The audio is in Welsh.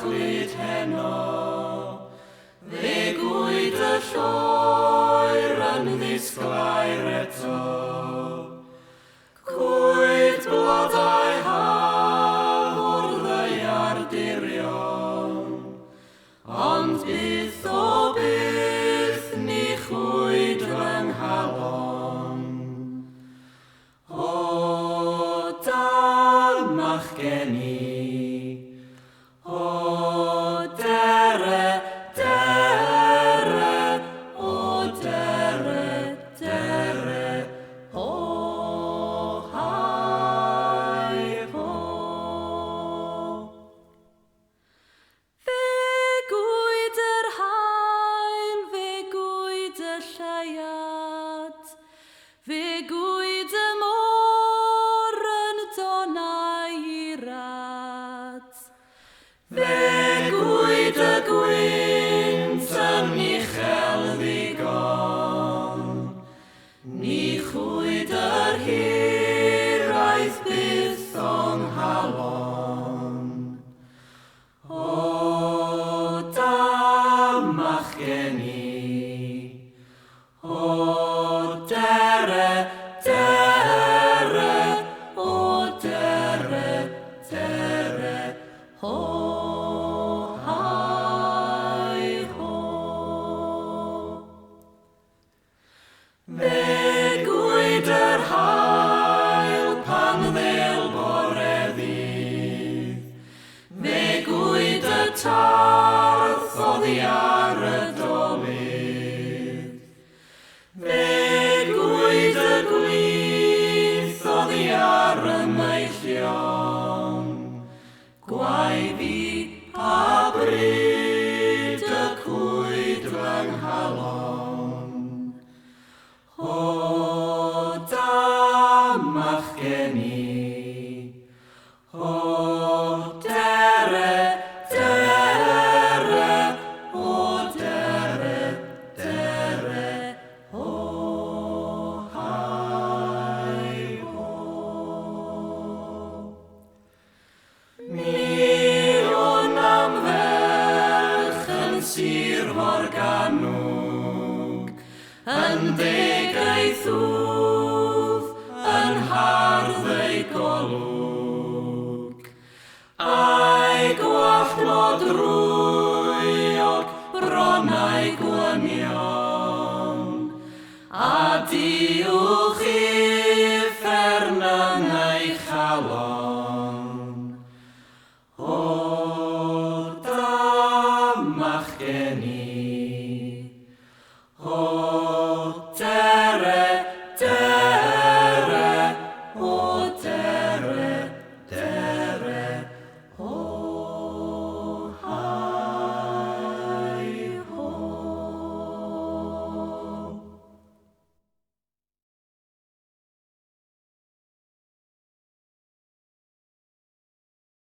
machlud heno, fe gwyd y lloer yn ddisglair eto. Cwyd blodau haf o'r ddeiar dirion, ond byth o byth ni chwyd fy nghalon. O damach gen i, o dere, dere, o dere, dere, o hai ho. Fe gwyd yr haen, fe gwyd y lleiad, fe gwyd y môr yn donau i rad. Fe gwyd y gwynt yn uchel ddigon, ni chwyd yr hiraeth byth o'n nghalon. O damach gen i, o dere, dere, o dere, dere, ho, hai ho. Fe gwyd yr hael pan ddel bore ddydd, fe gwyd y tarth oddi ar y dolydd, fe gwyd y gwyth oddi ar y meillion, gwai fi pa bryd y cwyd fy nghalon. O damach gen i, o dere, dere, o dere, dere, o hai ho. Mi o'n am ferch yn Sir Morgannwg, yn deg ei thwf, yn hardd ei golwg, a'i gwallt mo drwy